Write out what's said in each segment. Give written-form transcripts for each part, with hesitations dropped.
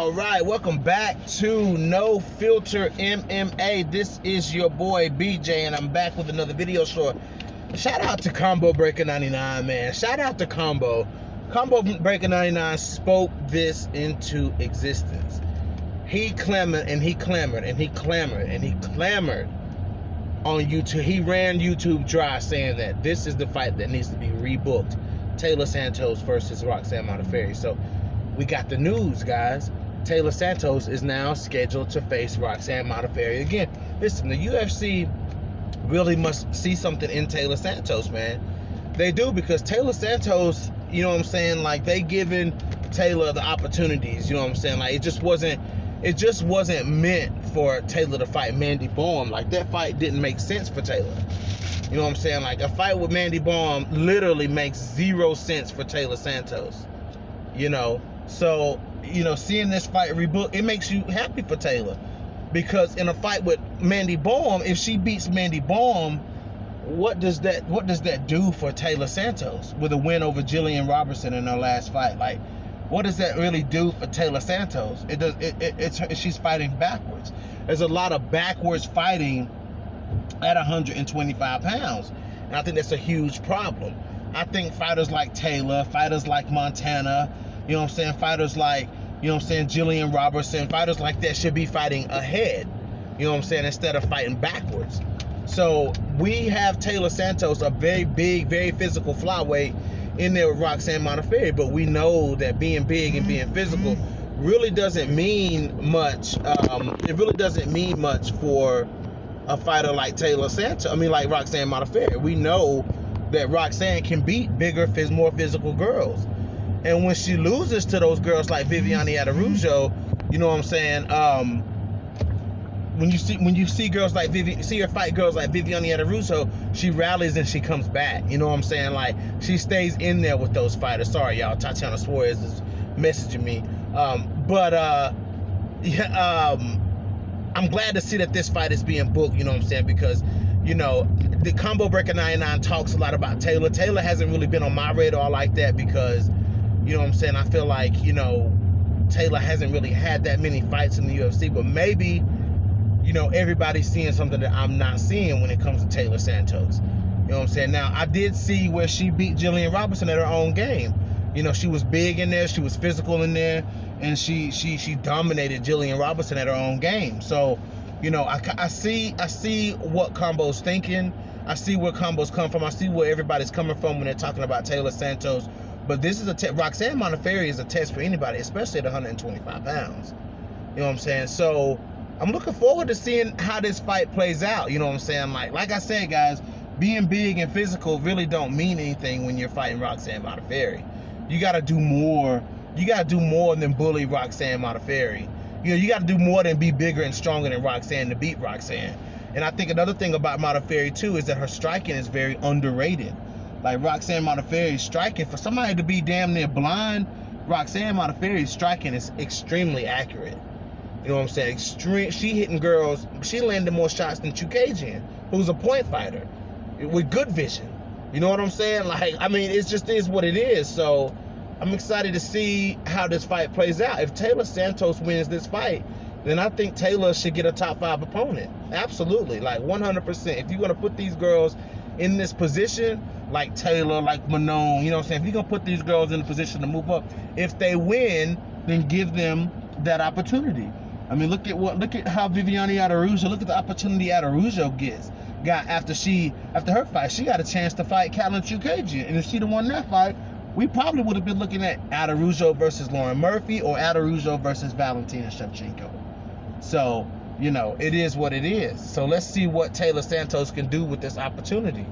All right, welcome back to No Filter MMA. This is your boy BJ, and I'm back with another video short. Shout out to Combo Breaker 99, man. Shout out to Combo. Combo Breaker 99 spoke this into existence. He clamored and he clamored and he clamored and he clamored on YouTube. He ran YouTube dry saying that this is the fight that needs to be rebooked. TAILA Santos versus ROXANNE MODAFFERI. So we got the news, guys. TAILA Santos is now scheduled to face ROXANNE MODAFFERI again. Listen, the UFC really must see something in TAILA Santos, man. They do, because TAILA Santos, you know what I'm saying, like, they giving TAILA the opportunities, you know what I'm saying? Like, it just wasn't meant for TAILA to fight Mandy Baum. Like, that fight didn't make sense for TAILA. You know what I'm saying? Like, a fight with Mandy Baum literally makes 0 sense for TAILA Santos. You know, so, you know, seeing this fight rebooked, it makes you happy for TAILA. Because in a fight with Mandy Baum, if she beats Mandy Baum, what does that do for TAILA Santos with a win over Jillian Robertson in her last fight? Like, what does that really do for TAILA Santos? She's fighting backwards. There's a lot of backwards fighting at 125 pounds. And I think that's a huge problem. I think fighters like TAILA, fighters like Montana, you know what I'm saying, fighters like, you know what I'm saying, Jillian Robertson, fighters like that should be fighting ahead, you know what I'm saying, instead of fighting backwards. So we have TAILA Santos, a very big, very physical flyweight, in there with ROXANNE MODAFFERI, but we know that being big and being physical really doesn't mean much. It really doesn't mean much for a fighter like TAILA Santos. I mean, like ROXANNE MODAFFERI. We know that ROXANNE can beat bigger, more physical girls, and when she loses to those girls like Viviane Araujo, you know what I'm saying? When you see girls like see her fight girls like Viviane Araujo, she rallies and she comes back. You know what I'm saying? Like, she stays in there with those fighters. Sorry, y'all. Tatiana Suarez is messaging me. I'm glad to see that this fight is being booked. You know what I'm saying? Because, you know, the Combo Breaker 99 talks a lot about TAILA. TAILA hasn't really been on my radar like that because, you know what I'm saying, I feel like, you know, TAILA hasn't really had that many fights in the UFC, but maybe, you know, everybody's seeing something that I'm not seeing when it comes to TAILA Santos. You know what I'm saying? Now, I did see where she beat Jillian Robertson at her own game. You know, she was big in there, she was physical in there, and she dominated Jillian Robertson at her own game. So, you know, I see what Combo's thinking. I see where Combo's come from. I see where everybody's coming from when they're talking about TAILA Santos. But this is ROXANNE MODAFFERI is a test for anybody, especially at 125 pounds. You know what I'm saying? So I'm looking forward to seeing how this fight plays out. You know what I'm saying? Like I said, guys, being big and physical really don't mean anything when you're fighting ROXANNE MODAFFERI. You got to do more. You got to do more than bully ROXANNE MODAFFERI. You know, you got to do more than be bigger and stronger than ROXANNE to beat ROXANNE. And I think another thing about MODAFFERI too is that her striking is very underrated. Like, ROXANNE MODAFFERI's striking, for somebody to be damn near blind, ROXANNE MODAFFERI's striking is extremely accurate. You know what I'm saying? She hitting girls. She landed more shots than Chukagian, who's a point fighter with good vision. You know what I'm saying? Like, I mean, it just is what it is. So I'm excited to see how this fight plays out. If TAILA Santos wins this fight, then I think TAILA should get a top 5 opponent. Absolutely, like 100%. If you're gonna put these girls in this position, like TAILA, like Manon, you know what I'm saying? If you're gonna put these girls in a position to move up, if they win, then give them that opportunity. I mean, look at how Viviane Araujo, look at the opportunity Araujo got after her fight. She got a chance to fight Katlyn Chukagian, and if she'd have won that fight, we probably would have been looking at Araujo versus Lauren Murphy or Araujo versus Valentina Shevchenko. So, you know, it is what it is. So let's see what TAILA Santos can do with this opportunity.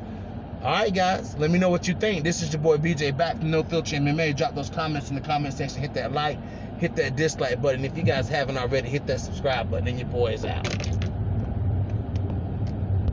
All right, guys, let me know what you think. This is your boy BJ, back from No Filter MMA. Drop those comments in the comment section. Hit that like, hit that dislike button. If you guys haven't already, hit that subscribe button, and your boy is out.